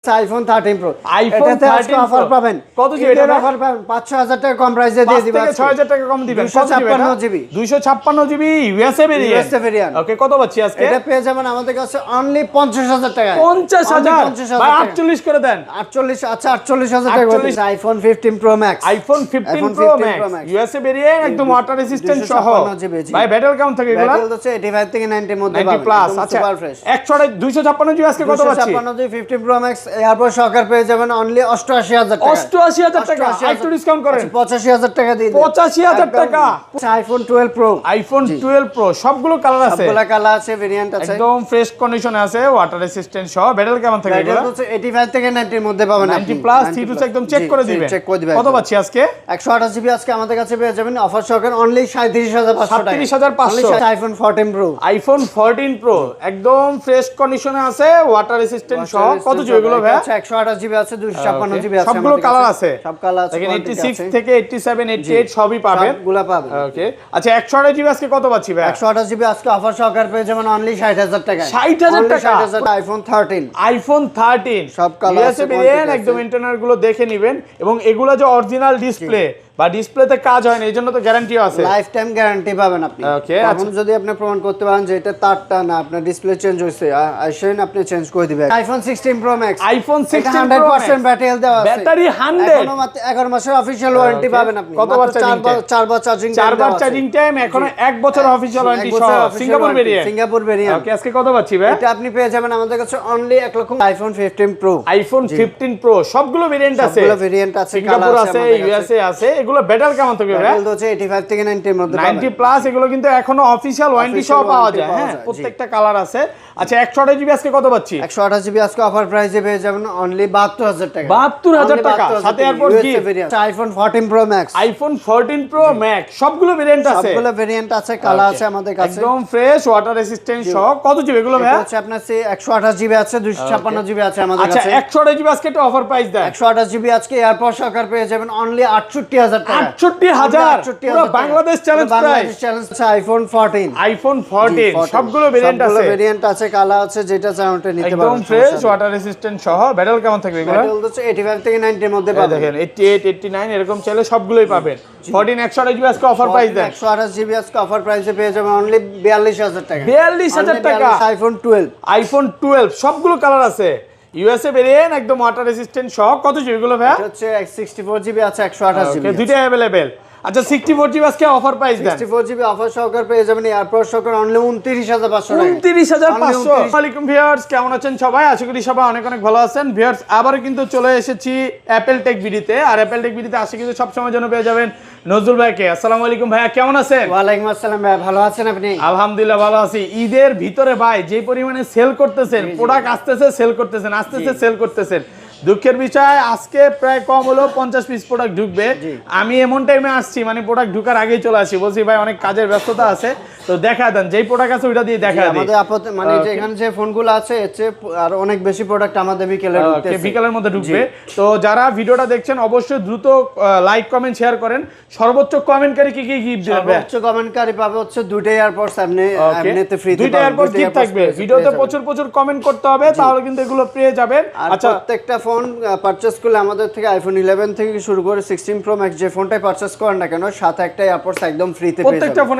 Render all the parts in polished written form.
IPhone 13 pro iPhone 13 offer পাবেন কত GB এটা অফার পাবেন 5-6000 টাকা কম প্রাইসে দিয়ে দিবেন 6000 টাকা কম দিবেন 256 জিবি 256 জিবি ইউএসএ ভেরিয়েন্ট ওকে কত পাচ্ছি আজকে এটা পেয়ে যাবেন আমাদের কাছে অনলি 50000 টাকা 50000 ভাই 48 করে দেন 48 আচ্ছা 48000 টাকা iPhone 15 pro max iPhone 15 pro max USA variant একদম ওয়াটার রেজিস্ট্যান্ট সহ ভাই ব্যাটারি কেমন থাকে এগুলা ব্যাটারি হচ্ছে 85 থেকে 90 এর মধ্যে 90 প্লাস আচ্ছা 256 জিবি আজকে কত পাচ্ছি 256 জিবি 15 প্রো ম্যাক্স এরপর সহকার পেয়ে যাবেন অনলি 88000 টাকা 88000 টাকা একটু ডিসকাউন্ট করেন 85000 টাকা দিয়ে 85000 টাকা আইফোন 12 প্রো আইফোন 12 প্রো সবগুলো কালার আছে সবগুলো কালার আছে ভেরিয়েন্ট আছে একদম ফ্রেশ কন্ডিশনে আছে ওয়াটার রেজিস্ট্যান্ট সহ ব্যাটারি কেমন থাকে এগুলা এটা হচ্ছে 85 থেকে 90 এর মধ্যে পাবেন 90 প্লাস C2 একদম চেক করে দিবেন কত পাচ্ছি আজকে 128 জিবি আজকে আমাদের কাছে পেয়ে যাবেন অফার সহকারে অনলি 37500 টাকা 37500 আইফোন 14 প্রো আইফোন 14 প্রো একদম ফ্রেশ কন্ডিশনে আছে ওয়াটার রেজিস্ট্যান্ট সহ কত জিবি এগুলো ভাই আচ্ছা 128 জিবি আছে 256 জিবি আছে সবগুলো কালার আছে সব কালার আছে দেখেন 86 থেকে 87 88 সবই পাবেন সবগুলো পাবেন ওকে আচ্ছা 128 জিবি আজকে কত পাচ্ছি ভাই 128 জিবি আজকে অফার সহকারে পেয়ে যাবেন অনলি 60000 টাকা 60000 টাকা আইফোন 13 আইফোন 13 সব কালার আছে একদম ইন্টারনাল গুলো দেখে নেবেন এবং এগুলা যে অরিজিনাল ডিসপ্লে বা ডিসপ্লেতে কাজ হয় না এইজন্য তো গ্যারান্টিও আছে লাইফ টাইম গ্যারান্টি পাবেন আপনি ওকে এখন যদি আপনি প্রমাণ করতে পারেন যে এটা তারটা না আপনার ডিসপ্লে চেঞ্জ হইছে আইসেন আপনি চেঞ্জ করে দিবেন iPhone 16 pro max iPhone 16 100% battery health দেওয়া আছে ব্যাটারি 100 এখনো মাত্র 11 মাসের অফিশিয়াল ওয়ারেন্টি পাবেন আপনি কতবার চার্জিং 4 বার চার্জিং টাইম এখন 1 বছর অফিশিয়াল ওয়ারেন্টি সহ সিঙ্গাপুর ভেরিয়েন্ট ওকে আজকে কত পাচ্ছি ভাই এটা আপনি পেয়ে যাবেন আমাদের কাছে অনলি 1 লক্ষ আইফোন 15 প্রো আইফোন 15 প্রো সবগুলো ভেরিয়েন্ট আছে সবগুলো ভেরিয়েন্ট আছে সিঙ্গাপুর আছে ইউএসএ আছে এগুলো ব্যাটারি কেমন থাকে ভাই ব্যাটারি হচ্ছে 85 থেকে 90 এর মধ্যে 90 প্লাস এগুলো কিন্তু এখনো অফিশিয়াল ওয়ারেন্টি সহ পাওয়া যায় হ্যাঁ প্রত্যেকটা কালার আছে আচ্ছা 128 জিবি আজকে কত পাচ্ছি 128 জিবি আজকে অফার প্রাইসে পেয়ে যাবেন অনলি 72000 টাকা 72000 টাকা সাথে এরপর gift iPhone 14 pro max iPhone 14 pro max সবগুলো ভেরিয়েন্ট আছে সবগুলো ভেরিয়েন্ট আছে কালার আছে আমাদের কাছে একদম ফ্রেশ ওয়াটার রেজিস্ট্যান্ট সহ কত জিবি এগুলো ভাই হচ্ছে আপনার 128 জিবি আছে 256 জিবি আছে আমাদের কাছে আচ্ছা 128 জিবি আজকে একটা অফার প্রাইস দেন 128 জিবি আজকে এয়ারপড সহকারে পেয়ে যাবেন অনলি 68000 টাকা 68000 পুরো Bangladesh challenge price iPhone 14 iPhone 14 সবগুলো ভেরিয়েন্ট আছে সবগুলো ভেরিয়েন্ট আছে কালার আছে যেটা চান ওটা নিতে পারবেন একদম ফ্রেশ ওয়াটার রেজিস্ট্যান্ট সহ ব্যাটারি কেমন থাকবে এগুলো ব্যাটারি হচ্ছে 85 থেকে 90 এর মধ্যে পাবেন দেখেন 88 89 এরকম চলে সবগুলোই পাবেন 14 128 জিবি আজকে অফার প্রাইস দেন 128 জিবি আজকে অফার প্রাইসে পেয়ে যাবেন অনলি 42000 টাকা 42000 টাকা আইফোন 12 আইফোন 12 সবগুলো কালার আছে ইউএসএ ভেরিয়েন্ট একদম ওয়াটার রেজিস্ট্যান্ট সহ কত জিবি এগুলো ভাই এটা হচ্ছে 64 জিবি আছে 128 জিবি দুইটা अवेलेबल আচ্ছা 64 জিবি আজকে অফার প্রাইস দেন 64 জিবি অফার সহকারে পেয়ে যাবেন এয়ারপড সহকারে অনলি 29500 টাকা 29500 আসসালামু আলাইকুম ভিউয়ার্স কেমন আছেন সবাই আশা করি সবাই অনেক অনেক ভালো আছেন ভিউয়ার্স আবারো কিন্তু চলে এসেছি অ্যাপল টেক ভিডিওতে আর অ্যাপল টেক ভিডিওতে আসে কিন্তু সব সময় জন্য পেয়ে যাবেন নজরুল ভাইকে আসসালামু আলাইকুম ভাইয়া কেমন আছেন ওয়া আলাইকুম আসসালাম ভাই ভালো আছেন আপনি আলহামদুলিল্লাহ ভালো আছি ঈদের ভিতরে ভাই যে পরিমাণে সেল করতেছেন প্রোডাক্ট আসতেছে সেল করতেছেন আসতেছে সেল করতেছেন দুঃখের বিষয় আজকে প্রায় কম হলো 50 পিস প্রোডাক্ট ঢুকবে আমি এমন টাইমে আসছি মানে প্রোডাক্ট ঢুকার আগেই চলে আসি বলছি ভাই অনেক কাজের ব্যস্ততা আছে তো দেখা দেন যেই প্রোডাক্ট আছে ওইটা দিয়ে দেখা দেন আমাদের মানে যেখানে যে ফোনগুলো আছে এতে আর অনেক বেশি প্রোডাক্ট আমাদের বিকেলের মধ্যে ঢুকবে তো যারা ভিডিওটা দেখছেন অবশ্যই দ্রুত লাইক কমেন্ট শেয়ার করেন সর্বোচ্চ কমেন্টকারী কি কি গিফট দিবে সর্বোচ্চ কমেন্টকারী পাবে হচ্ছে দুইটা এয়ারপডস এমনিতে ফ্রি দুইটা এয়ারপডস গিফট থাকবে ভিডিওতে প্রচুর কমেন্ট করতে হবে তাহলে কিন্তু এগুলো পেয়ে যাবেন আচ্ছা প্রত্যেকটা ফোন পারচেজ করলে আমাদের থেকে আইফোন 11 থেকে শুরু করে 16 প্রো ম্যাক্স যে ফোনটাই পারচেজ করেন না কেন সাথে একটা এয়ারপডস একদম ফ্রিতে পেয়ে যাবেন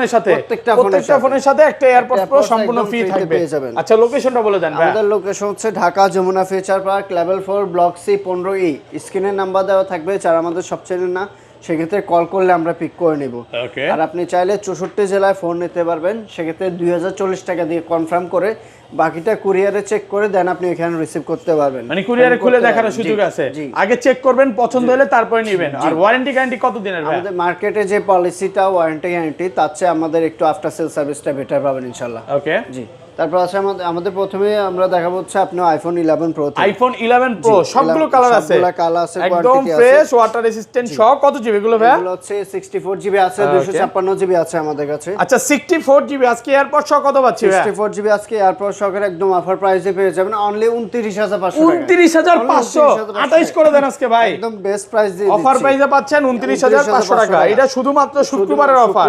প্রত্যেকটা ফোনের সাথে একটা এয়ারপডস প্রো সম্পূর্ণ ফ্রি থাকবে আচ্ছা লোকেশনটা বলে দেন ভাই আমাদের লোকেশন হচ্ছে Dhaka Jamuna Future Park level 4 block C 15E স্ক্রিনে নাম্বার দেওয়া থাকবে যারা আমাদের সব চেনেন না সেক্ষেত্রে কল করলে আমরা পিক করে নেব আর আপনি চাইলে 64 জেলায় ফোন নিতে পারবেন সেক্ষেত্রে 2040 টাকা দিয়ে কনফার্ম করে বাকিটা কুরিয়ারে চেক করে দেন আপনি এখানে রিসিভ করতে পারবেন মানে কুরিয়ারে খুলে দেখার সুযোগ আছে আগে চেক করবেন পছন্দ হলে তারপরে নেবেন আর ওয়ারেন্টি গ্যারান্টি কত দিনের ভাই আমাদের মার্কেটে যে পলিসিটা ওয়ারেন্টি গ্যারান্টি তার চেয়ে আমাদের একটু আফটার সেল সার্ভিসটা বেটার পাবেন ইনশাআল্লাহ ওকে জি তারপর আছে আমাদের প্রথমে আমরা দেখাবো হচ্ছে আপনি আইফোন 11 প্রো আইফোন 11 প্রো সবগুলো কালার আছে সবগুলো কালার আছে একদম ফ্রেশ ওয়াটার রেজিস্ট্যান্ট সহ কত জিবি এগুলো ভাই এগুলো হচ্ছে 64 জিবি আছে 256 জিবি আছে আমাদের কাছে আচ্ছা 64 জিবি আজকে এয়ারপড সহ কত পাচ্ছি ভাই 64 জিবি আজকে এয়ারপড সহ একদম অফার প্রাইসে পেয়ে যাবেন অনলি 29500 29500 28 করে দেন আজকে ভাই একদম বেস্ট প্রাইস দিয়ে অফার প্রাইসে পাচ্ছেন 29500 টাকা এটা শুধুমাত্র শুক্রবারের অফার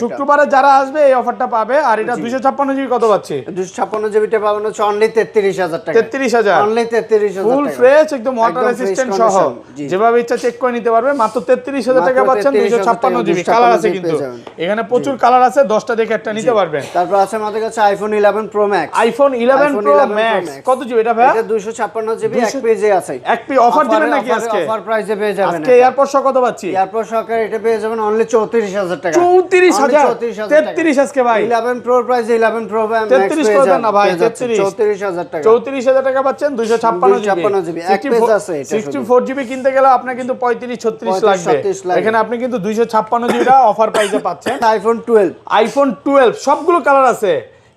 শুক্রবারে যারা আসবে এই অফারটা পাবে আর এটা 256 জিবি কত পাচ্ছি পাচ্ছি? 256 জিবিটা পাবেন হচ্ছে অনলি 33000 টাকা। 33000 অনলি 33000 টাকা। ফুল ফ্রেশ একদম ওয়াটার রেজিস্ট্যান্ট সহ যেভাবে ইচ্ছা চেক করে নিতে পারবে। মাত্র 33000 টাকা পাচ্ছেন 256 জিবি। কালার আছে কিন্তু এখানে প্রচুর কালার আছে, 10টা দেখে একটা নিতে পারবেন। তারপর আছে আমাদের কাছে iPhone 11 pro max. IPhone 11 pro max কত জিবি এটা ভাই? এটা 256 জিবি এক পেজে আছে। এক পি অফার দিবেন নাকি আজকে? অফার প্রাইসে পেয়ে যাবেন। আজকে এয়ারপোর্ট সহ কত পাচ্ছি? এয়ারপোর্ট সহকারে এটা পেয়ে যাবেন অনলি 34000 টাকা। 34000 33 আজকে ভাই। 11 প্রো প্রাইস 11 প্রো ম্যাক্স 33 করে দেন না ভাই। 34000 টাকা। 34000 টাকা পাচ্ছেন 256 জিবি এক পেজ আছে। এটা 64 জিবি কিনতে গেলে আপনার কিন্তু 35 36 লাগবে। এখানে আপনি কিন্তু 256 জিবিটা অফার প্রাইসে পাচ্ছেন। আইফোন 12 আইফোন 12 সবগুলো কালার আছে।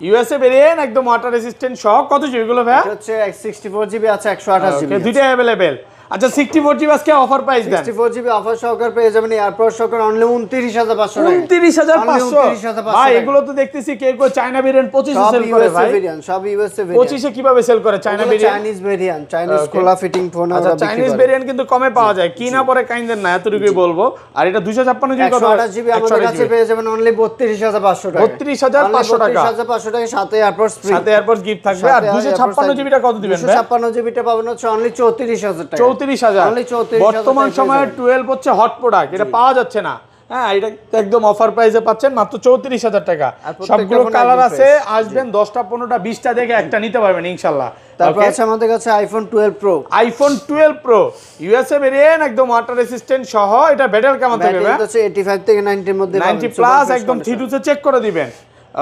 ইউএসএ ভেরিয়েন্ট একদম ওয়াটার রেজিস্ট্যান্ট সহ কত জিবি গুলো ভাই? এটা হচ্ছে 64 জিবি আছে 128 জিবি। দুইটা अवेलेबल। আচ্ছা 64 জিবি আজকে অফার প্রাইস দেন। 64 জিবি অফার সহকারে পেয়ে যাবেন এয়ারপোর্ট সহকারে অনলি 29500 টাকা। 29500 ভাই এগুলো তো দেখতেছি কেউ চায়না ভেরিয়েন্ট 25 এ সেল করে ভাই। সব ইউএসএ ভেরিয়েন্ট 25 এ কিভাবে সেল করে China variant? Chinese variant, Chinese খোলা ফিটিং ফোন। আচ্ছা চাইনিজ ভেরিয়েন্ট কিন্তু কমে পাওয়া যায়, কি না পরে কাইন্দেন না, এতটুকুই বলবো। আর এটা 256 জিবি কত? 128 জিবি আমাদের কাছে পেয়ে যাবেন অনলি 32500 টাকা। 32500 টাকা। 32500 টাকা সাথে এয়ারপোর্ট ফ্রি। সাথে এয়ারপোর্ট গিফট থাকবে। আর 256 জিবিটা কত দিবেন ভাই? 256 জিবিটা পাবেন হচ্ছে অনলি 34000 টাকা। 34000 অনলি 34000 বর্তমান সময়ে 12 হচ্ছে হট প্রোডাক্ট, এটা পাওয়া যাচ্ছে না। হ্যাঁ এটা একদম অফার প্রাইসে পাচ্ছেন মাত্র 34000 টাকা। সবগুলো কালার আছে, আসবেন 10টা 15টা 20টা দেখে একটা নিতে পারবেন ইনশাআল্লাহ। তারপর আছে আমাদের কাছে iPhone 12 pro. IPhone 12 pro USA variant একদম ওয়াটার রেজিস্ট্যান্ট সহ। এটা ব্যাটারি কেমন থাকবে? ব্যাটারি হচ্ছে 85 থেকে 90 এর মধ্যে পাবেন। 90 প্লাস একদম থিটুতে চেক করে দিবেন।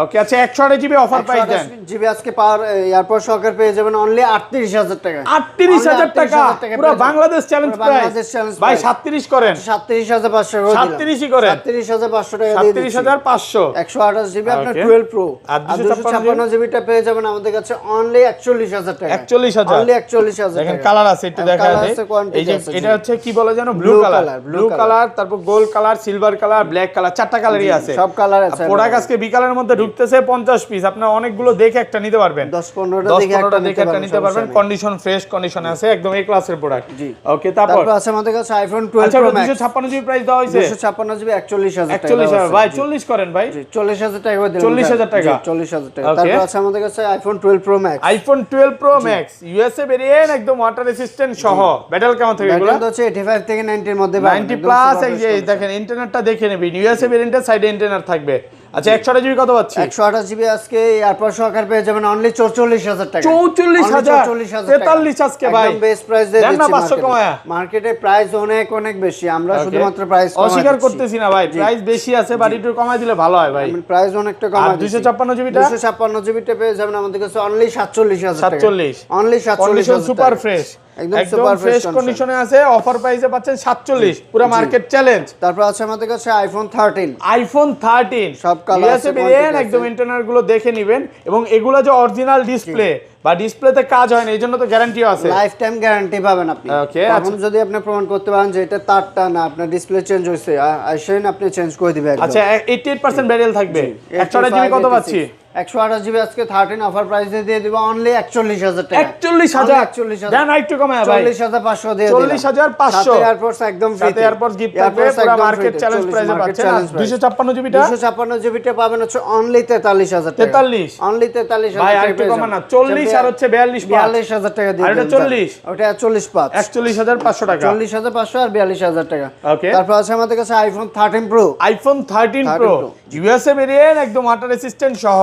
ওকে আচ্ছা 128 জিবি অফার প্রাইস দেন। জিবি আজকে পাওয়ার এয়ারপোর্ট সহকারে পেয়ে যাবেন অনলি 38000 টাকা। 38000 টাকা পুরো বাংলাদেশ চ্যালেঞ্জ প্রাইস ভাই। 37 করেন। 37500 করে দিলাম। 37 ই করেন। 37500 টাকা দিয়ে দিচ্ছি। 37500 128 জিবি আপনার 12 প্রো। আর 256 জিবিটা পেয়ে যাবেন আমাদের কাছে অনলি 41000 টাকা। 41000 অনলি 41000 টাকা। দেখেন কালার আছে একটু দেখা যায়। এই যে এটা হচ্ছে কি বলে জানো? Blue colour. ব্লু কালার, তারপর gold colour, silver colour, black colour, চারটা কালারই আছে। সব কালার আছে। প্রোডাক্ট আজকে বিকালের মধ্যে ঢুকতেছে 50 পিস। আপনি অনেকগুলো দেখে একটা নিতে পারবেন। 10-15টা দেখে একটা নিতে পারবেন। কন্ডিশন ফ্রেশ কন্ডিশনে আছে, একদম এ ক্লাসের প্রোডাক্ট। ওকে তারপর আছে আমাদের কাছে iPhone 12 pro max. 256 GB price দেওয়া হয়েছে। 256 জিবি 41000 টাকা। 41000 ভাই 40 করেন ভাই। 40000 টাকা করে দিলাম। 40000 টাকা। 40000 টাকা। তারপর আছে আমাদের কাছে iPhone 12 pro max. IPhone 12 pro max USA variant একদম ওয়াটার রেজিস্ট্যান্ট সহ। ব্যাটারি কেমন থাকে এগুলো? ব্যাটারি হচ্ছে 85 থেকে 90 এর মধ্যে পাবেন। 90 প্লাস এই যে দেখেন ইন্টারনেটটা দেখে নেবেন। ইউএসএ ভেরিয়েন্টের সাইডে ইন্টারনেট থাকবে। আচ্ছা 128 জিবি কত পাচ্ছি? 128 জিবি আজকে এয়ারপোর্ট সহকারে পেয়ে যাবেন অনলি 44000 টাকা। 44000 43 আজকে ভাই একদম বেস্ট প্রাইস দিয়ে দিচ্ছি। না 500 কমায়া। মার্কেটে প্রাইস অনেক বেশি, আমরা শুধুমাত্র প্রাইস কমাই অস্বীকার করতেছি না ভাই, প্রাইস বেশি আছে বাট একটু কমাই দিলে ভালো হয় ভাই। আমি প্রাইস অনেকটা কমাই দিচ্ছি। 256 জিবিটা 256 জিবিটা পেয়ে যাবেন আমাদের কাছে অনলি 47000 টাকা। 47 অনলি 47000 সুপার ফ্রেশ একদম সুপার ফ্রেশ কন্ডিশনে আছে। অফার প্রাইসে পাচ্ছেন 47 পুরো মার্কেট চ্যালেঞ্জ। তারপর আছে আমাদের কাছে আইফোন 13। আইফোন 13 সব কালার আছে, একদম ইন্টারনাল গুলো দেখে নেবেন। এবং এগুলা যে অরিজিনাল ডিসপ্লে বা ডিসপ্লেতে কাজ হয় না, এজন্য তো গ্যারান্টিও আছে। লাইফ টাইম গ্যারান্টি পাবেন আপনি। ওকে এখন যদি আপনি প্রমাণ করতে পারেন যে এটা তারটা না, আপনার ডিসপ্লে চেঞ্জ হইছে, আসেন আপনি চেঞ্জ করে দিবেন একদম। আচ্ছা 88% ব্যারিয়াল থাকবে। 128 জিবি কত পাচ্ছি? 128 জিবি আজকে 13 অফার প্রাইস দিয়ে দিব অনলি 41000 টাকা। 41000 দেন একটু কমায় ভাই। 40500 দিয়ে দিলাম। 40500 সাথে এয়ারপোর্টস একদম ফ্রি। সাথে এয়ারপোর্টস গিফট থাকবে। পুরো মার্কেট চ্যালেঞ্জ প্রাইসে পাচ্ছেন। 256 জিবিটা 256 জিবিটা পাবেন হচ্ছে অনলি 43000 টাকা। 43 অনলি 43000 ভাই একটু কমান না। 40 আর হচ্ছে 42000 টাকা দিয়ে আর এটা 40 ওটা 445 41500 টাকা। 40500 আর 42000 টাকা। ওকে তারপর আছে আমাদের কাছে iPhone 13 pro. IPhone 13 pro USA variant একদম ওয়াটার রেজিস্ট্যান্ট সহ।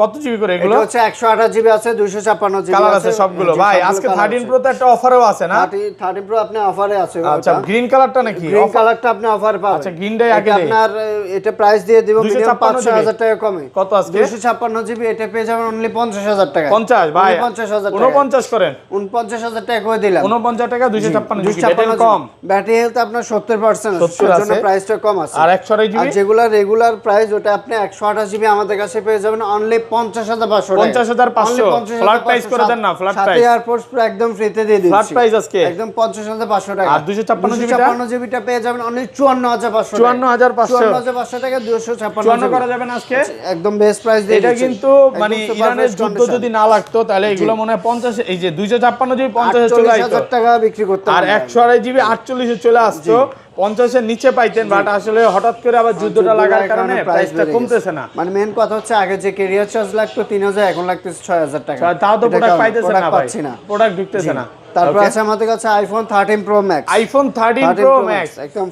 কত জিবি করে এগুলো? এটা হচ্ছে 128 জিবি আছে, 256 জিবি কালার আছে সবগুলো ভাই। আজকে 13 প্রো তে একটা অফারও আছে না? 13 প্রো আপনি অফারে আছে। আচ্ছা গ্রিন কালারটা নাকি? গ্রিন কালারটা আপনি অফারে পাবেন। আচ্ছা গ্রিনটাই আগে দেই। আপনার এটা প্রাইস দিয়ে দিব মিনিমাম 5000 টাকা কমে। কত আজকে? 256 জিবি এটা পেয়ে যাবেন অনলি 50000 টাকা। 50 ভাই 50000 টাকা। 49 করেন। 49000 টাকা করে দিলাম। 49 টাকা 256 জিবি ব্যাটারি কম। ব্যাটারি হেলথ আপনার 70% আছে, সেজন্য প্রাইসটা কম আছে। আর 128 জিবি আর যেগুলা রেগুলার প্রাইস ওটা আপনি 128 জিবি আমাদের কাছে পেয়ে যাবেন অনলি 50500 50500 ফ্ল্যাট প্রাইস করে দেন না। ফ্ল্যাট প্রাইস সাথে এয়ারপোর্টস পুরো একদম ফ্রিতে দিয়ে দিচ্ছি। ফ্ল্যাট প্রাইস আজকে একদম 50500 টাকা। আর 256 জিবিটা পেয়ে যাবেন অনলি 54500 টাকা। 54500 টাকা 256 54 করা যাবে না আজকে। একদম বেস্ট প্রাইস দিয়ে এটা কিন্তু মানে ইরানের যুদ্ধ যদি না লাগতো তাহলে এগুলো মনে হয় 50 এই যে 256 জিবি 50 চলে আসতো 48000 টাকা বিক্রি করতে। আর 128 জিবি 48 চলে আসতো 50 এর নিচে পাইতেন, বাট আসলে হঠাৎ করে আবার যুদ্ধটা লাগার কারণে প্রাইসটা কমতেছে না। মানে মেন কথা হচ্ছে আগে যে ক্যারিয়ার চার্জ লাগতো 3000, এখন লাগতেছে 6000 টাকা। তাও তো প্রোডাক্ট পাইতেছে না ভাই, প্রোডাক্ট ঢুকতেছে না। তারপর আছে আমাদের কাছে iPhone 13 pro max. IPhone 13 pro max একদম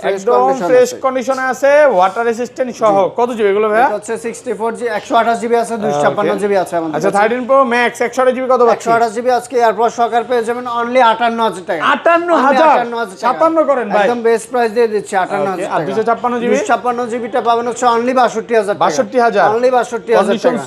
ফ্রেশ কন্ডিশনে আছে, ওয়াটার রেসিস্ট্যান্ট সহ। কত জিবি এগুলো ভাই? এটা হচ্ছে 64 জি, 128 জিবি আছে, 256 জিবি আছে আমাদের। আচ্ছা 13 প্রো ম্যাক্স 128 জিবি কত পাচ্ছি? 128 জিবি আজকে এয়ারপড সকার পেয়ে যাবেন অনলি 58000 টাকা। 58000 57 করেন ভাই, একদম বেস্ট প্রাইস দিয়ে দিচ্ছি 58000 টাকা। আর 256 জিবি 256 জিবিটা পাবেন হচ্ছে অনলি 62000 টাকা। 62000 অনলি 62000 কন্ডিশন টাকা।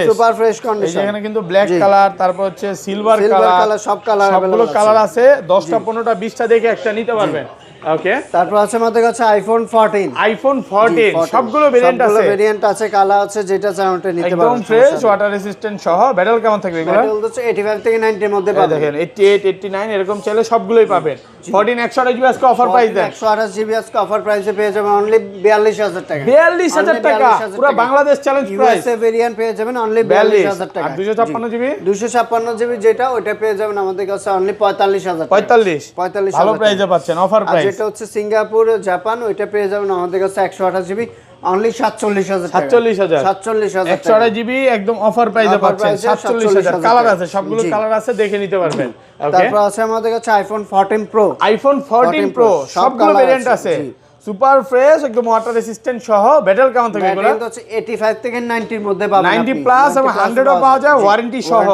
Super fresh condition. এখানে কিন্তু ব্ল্যাক কালার, তারপর হচ্ছে সিলভার কালার, সব কালার সবগুলো কালার আছে। 10টা 15টা 20টা দেখে একটা নিতে পারবেন। ওকে, তারপর আছে আমাদের কাছে আইফোন 14। আইফোন 14 সবগুলো ভেরিয়েন্ট আছে, সবগুলো ভেরিয়েন্ট আছে, কালার আছে, যেটা চান ওটা নিতে পারবেন। একদম ফ্রেশ ওয়াটার রেসিস্ট্যান্ট সহ। ব্যাটারি কেমন থাকবে এগুলো? ব্যাটারি হচ্ছে 85 থেকে 90 এর মধ্যে পাবেন। দেখেন 88 89 এরকম চাইলে সবগুলোই পাবেন। 14 128 জিবি আজকে অফার প্রাইস দেন। 128 জিবি আজকে অফার প্রাইসে পেয়ে যাবেন অনলি 42000 টাকা। 42000 টাকা পুরো Bangladesh challenge price. USA variant পেয়ে যাবেন অনলি 42000 টাকা। আর 256 জিবি 256 জিবি যেটা ওটা পেয়ে যাবেন আমাদের কাছে অনলি 45000 টাকা। 45 ভালো প্রাইসে পাচ্ছেন, অফার প্রাইস। যেটা হচ্ছে সিঙ্গাপুর জাপান ওইটা পেয়ে যাবেন আমাদের কাছে 128 জিবি অনলি 47000 টাকা। 47000 128 জিবি একদম অফার প্রাইসে পাচ্ছেন 47000। কালার আছে, সবগুলো কালার আছে, দেখে নিতে পারবেন। ওকে, তারপর আছে আমাদের কাছে আইফোন 14 প্রো। আইফোন 14 প্রো সবগুলো ভেরিয়েন্ট আছে, সুপার ফ্রেশ একদম ওয়াটার রেসিস্ট্যান্ট সহ। ব্যাটারি কেমন থাকবে এগুলো? ব্যাটারি হচ্ছে 85 থেকে 90 এর মধ্যে পাবেন 90 প্লাস এবং 100 ও পাওয়া যায় ওয়ারেন্টি সহ।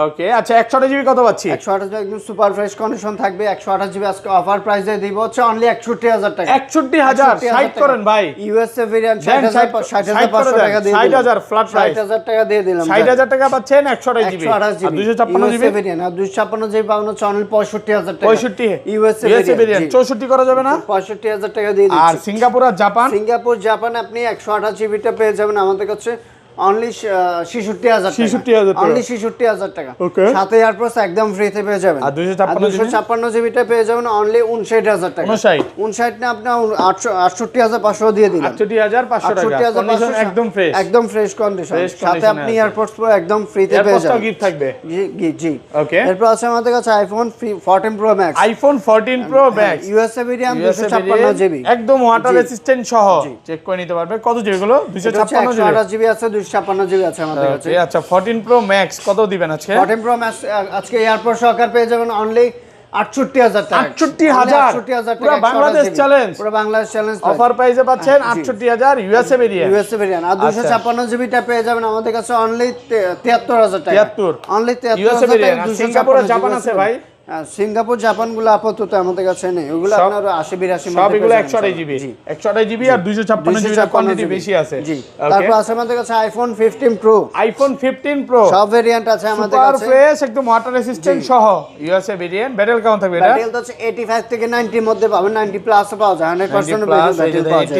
ওকে, আচ্ছা 128 জিবি কত পাচ্ছি? 128 জিবি একদম সুপার ফ্রেশ কন্ডিশন থাকবে। 128 জিবি আজকে অফার প্রাইস দিয়ে দিব হচ্ছে অনলি 61000 টাকা। 61000 60 করেন ভাই। ইউএসএ ভেরিয়েন্ট 60500 টাকা দিয়ে 60000 ফ্ল্যাট প্রাইস, 60000 টাকা দিয়ে দিলাম। 60000 টাকা পাচ্ছেন 128 জিবি আর 256 জিবি ভেরিয়েন্ট। আর 256 জিবি পাবেন হচ্ছে অনলি 65000 টাকা। 65 ইউএসএ ভেরিয়েন্ট 64 করা যাবে না? 65000 টাকা দিয়ে দিচ্ছি। আর সিঙ্গাপুর আর জাপান? সিঙ্গাপুর জাপান আপনি 128 জিবিটা পেয়ে যাবেন আমাদের কাছে অনলি 66000 টাকা। 66000 টাকা, অনলি 66000 টাকা। ওকে, সাথে এয়ারপডস একদম ফ্রিতে পেয়ে যাবেন। আর 256 জিবিটা পেয়ে যাবেন অনলি 59000 টাকা। 59 না আপনি 68500 দিয়ে দিলেন। 68500 টাকা, কন্ডিশন একদম ফ্রেশ, একদম ফ্রেশ কন্ডিশন। সাথে আপনি এয়ারপডস প্রো একদম ফ্রিতে পেয়ে যাবেন। গিফট থাকবে। জি ওকে, এরপর আছে আমাদের কাছে iPhone 14 pro max. IPhone 14 pro max USA variant 256 GB একদম ওয়াটার রেসিস্ট্যান্ট সহ। চেক করে নিতে পারবে। কত জিবি গুলো? 256 জিবি। 128 জিবি আছে, 256 জিবি আছে আমাদের কাছে। আচ্ছা 14 প্রো ম্যাক্স কত দিবেন আজকে? 14 প্রো ম্যাক্স আজকে এয়ারপড সহকারে পেয়ে যাবেন অনলি 68000 টাকা। 68000 পুরো বাংলাদেশ চ্যালেঞ্জ, পুরো বাংলাদেশ চ্যালেঞ্জ অফার প্রাইসে পাচ্ছেন 68000 ইউএসএ ভেরিয়েন্ট। আর 256 জিবিটা পেয়ে যাবেন আমাদের কাছে অনলি 73000 টাকা। 73 অনলি 73000 টাকা। সিঙ্গাপুর আর জাপান আছে ভাই? সিঙ্গাপুর জাপান গুলো আপাতত আমাদের কাছে নেই, ওগুলো আপনার 80 82 সব এগুলো 128 জিবি 128 জিবি আর 256 জিবি কোয়ান্টিটি বেশি আছে। জি, তারপর আছে আমাদের কাছে আইফোন 15 প্রো। আইফোন 15 প্রো সব ভেরিয়েন্ট আছে আমাদের সুপার কাছে, ফ্রেশ একদম ওয়াটার রেসিস্ট্যান্ট সহ। USA variant. ব্যাটারি কেমন থাকবে এটা? ব্যাটারি তো হচ্ছে 85 থেকে 90 এর মধ্যে পাবেন, 90 প্লাস পাওয়া যায়, 100% ব্যাটারি পাওয়া যায়,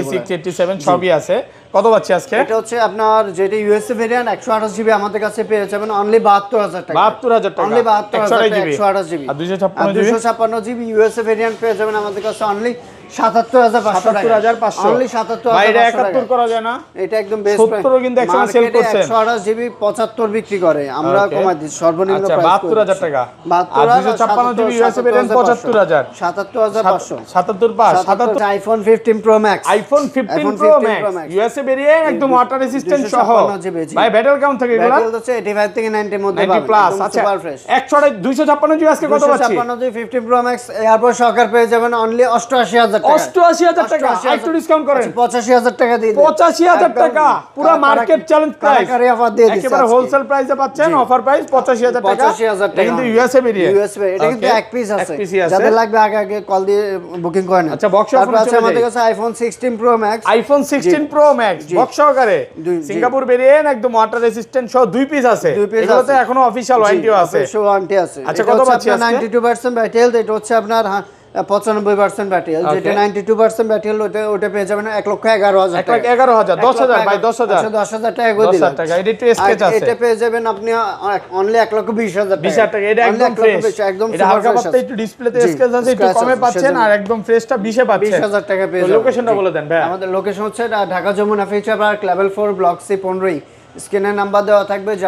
86 87 সবই আছে। কত পাচ্ছি আজকে? এটা হচ্ছে আপনার যেটা ইউএসএ ভেরিয়েন্ট 128 জিবি আমাদের কাছে পেয়ে যাবেন অনলি 72000 টাকা। 72000 টাকা, অনলি 72000 টাকা 128 জিবি। আর 256 জিবি ইউএসএ ভেরিয়েন্ট পেয়ে যাবেন আমাদের কাছে অনলি 77500 টাকা। 77500 অনলি 77500 ভাই এটা 71 করা যায় না? এটা একদম বেস্ট প্রাইস। 70 কিন্তু একসময় সেল করছে। 128 জিবি 75 বিক্রি করে, আমরা কমাই দিচ্ছি সর্বনিম্ন আচ্ছা প্রাইস 72000 টাকা। আর 256 GB USA variant 75000 77500 77 iPhone 15 pro max. IPhone 15 pro max USA variant একদম ওয়াটার রেসিস্ট্যান্ট সহ। ভাই ব্যাটারি কেমন থাকে এগুলা? ব্যাটারি হচ্ছে 85 থেকে 90 এর মধ্যে 90 প্লাস। আচ্ছা 256 জিবি আজকে কত পাচ্ছি? 256 জিবি 15 প্রো ম্যাক্স এয়ারপড সহকারে পেয়ে যাবেন অনলি 88000 টাকা। 88000 টাকা, একটু ডিসকাউন্ট করেন। 85000 টাকা দিয়ে দিন। 85000 টাকা পুরো মার্কেট চ্যালেঞ্জ প্রাইস। কারি অফার দিয়ে দিচ্ছি একেবারে হোলসেল প্রাইসে পাচ্ছেন, অফার প্রাইস 85000 টাকা। 85000 টাকা কিন্তু ইউএসএ ভেরিয়েন্ট, এটা কিন্তু এক পিস আছে, যাদের লাগবে আগে আগে কল দিয়ে বুকিং করে নেন। আচ্ছা বক্স তারপর আছে আমাদের কাছে iPhone 16 pro max. IPhone 16 pro max box সহকারে সিঙ্গাপুর ভেরিয়েন্ট একদম ওয়াটার রেসিস্ট্যান্ট সহ, দুই পিস আছে। এগুলোতে এখনো অফিশিয়াল ওয়ারেন্টি আছে। অফিশিয়াল ওয়ারেন্টি আছে। আচ্ছা কত পাচ্ছি আজকে? 92% ব্যাটারি হেলথ, এটা হচ্ছে আপনার 95% ব্যাটারি হেলথ, যেটা 92% ব্যাটারি হেলথ ওটা পেয়ে যাবেন 1,11,000 টাকা। 1,11,000 10000 ভাই 10000 আচ্ছা 10000 টাকা করে দিলাম। 10000 টাকা এটা একটু স্কেচ আছে। এটা পেয়ে যাবেন আপনি অনলি 1,20,000 টাকা। 20000 টাকা এটা একদম ফ্রেশ, একদম এটা হালকা পাতলা একটু ডিসপ্লেতে স্কেচ আছে, একটু কমে পাচ্ছেন আর একদম ফ্রেশটা 20 এ পাচ্ছেন। 20000 টাকা পেয়ে যাবেন। লোকেশনটা বলে দেন ভাই। আমাদের লোকেশন হচ্ছে Dhaka Jamuna Future Park level 4 block C 15। স্ক্রিনে নাম্বার দেওয়া থাকবে।